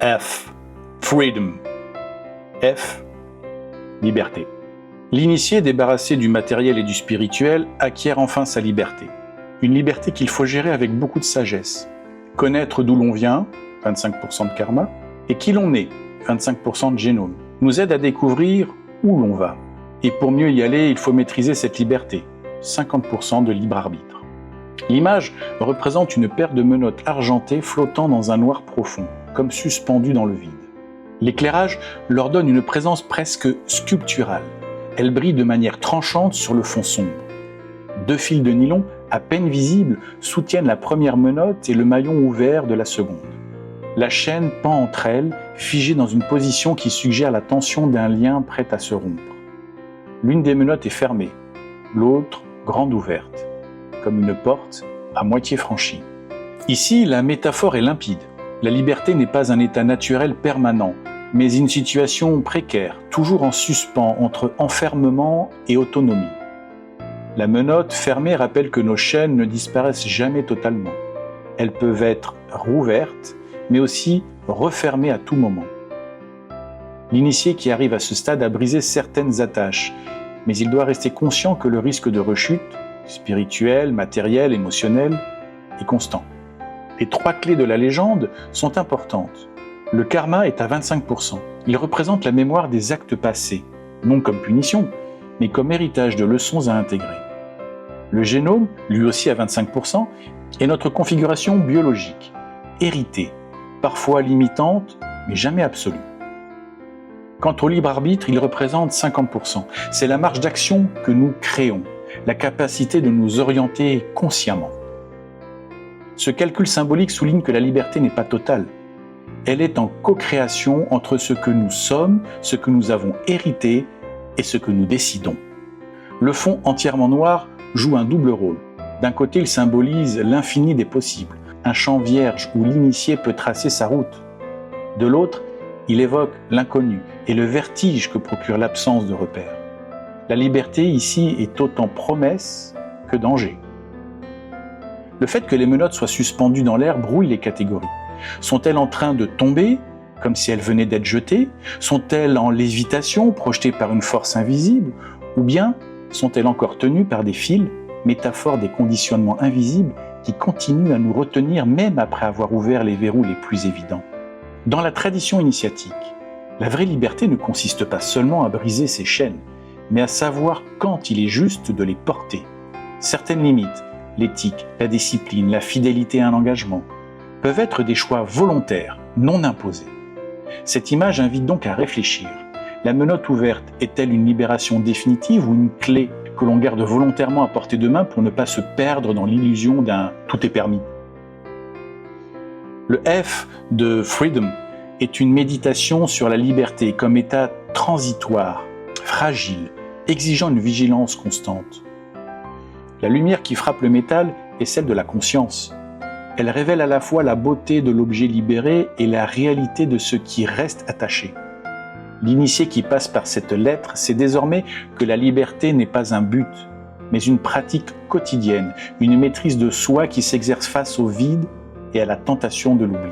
F. Freedom. F. Liberté. L'initié, débarrassé du matériel et du spirituel, acquiert enfin sa liberté. Une liberté qu'il faut gérer avec beaucoup de sagesse. Connaître d'où l'on vient, 25% de karma, et qui l'on est, 25% de génome, nous aide à découvrir où l'on va. Et pour mieux y aller, il faut maîtriser cette liberté, 50% de libre arbitre. L'image représente une paire de menottes argentées flottant dans un noir profond, comme suspendues dans le vide. L'éclairage leur donne une présence presque sculpturale. Elles brillent de manière tranchante sur le fond sombre. Deux fils de nylon, à peine visibles, soutiennent la première menotte et le maillon ouvert de la seconde. La chaîne pend entre elles, figée dans une position qui suggère la tension d'un lien prêt à se rompre. L'une des menottes est fermée, l'autre grande ouverte, comme une porte à moitié franchie. Ici, la métaphore est limpide. La liberté n'est pas un état naturel permanent, mais une situation précaire, toujours en suspens entre enfermement et autonomie. La menotte fermée rappelle que nos chaînes ne disparaissent jamais totalement. Elles peuvent être rouvertes, mais aussi refermées à tout moment. L'initié qui arrive à ce stade a brisé certaines attaches, mais il doit rester conscient que le risque de rechute, spirituelle, matérielle, émotionnelle, est constant. Les trois clés de la légende sont importantes. Le karma est à 25%. Il représente la mémoire des actes passés, non comme punition, mais comme héritage de leçons à intégrer. Le génome, lui aussi à 25%, est notre configuration biologique, héritée, parfois limitante, mais jamais absolue. Quant au libre arbitre, il représente 50%. C'est la marge d'action que nous créons, la capacité de nous orienter consciemment. Ce calcul symbolique souligne que la liberté n'est pas totale. Elle est en co-création entre ce que nous sommes, ce que nous avons hérité et ce que nous décidons. Le fond entièrement noir joue un double rôle. D'un côté, il symbolise l'infini des possibles, un champ vierge où l'initié peut tracer sa route. De l'autre, il évoque l'inconnu et le vertige que procure l'absence de repères. La liberté ici est autant promesse que danger. Le fait que les menottes soient suspendues dans l'air brouille les catégories. Sont-elles en train de tomber, comme si elles venaient d'être jetées? Sont-elles en lévitation, projetées par une force invisible? Ou bien sont-elles encore tenues par des fils, métaphore des conditionnements invisibles qui continuent à nous retenir même après avoir ouvert les verrous les plus évidents? Dans la tradition initiatique, la vraie liberté ne consiste pas seulement à briser ses chaînes, mais à savoir quand il est juste de les porter. Certaines limites, l'éthique, la discipline, la fidélité à un engagement, peuvent être des choix volontaires, non imposés. Cette image invite donc à réfléchir. La menotte ouverte est-elle une libération définitive ou une clé que l'on garde volontairement à portée de main pour ne pas se perdre dans l'illusion d'un « tout est permis ». Le F de Freedom est une méditation sur la liberté comme état transitoire, fragile, exigeant une vigilance constante. La lumière qui frappe le métal est celle de la conscience. Elle révèle à la fois la beauté de l'objet libéré et la réalité de ce qui reste attaché. L'initié qui passe par cette lettre sait désormais que la liberté n'est pas un but, mais une pratique quotidienne, une maîtrise de soi qui s'exerce face au vide et à la tentation de l'oubli.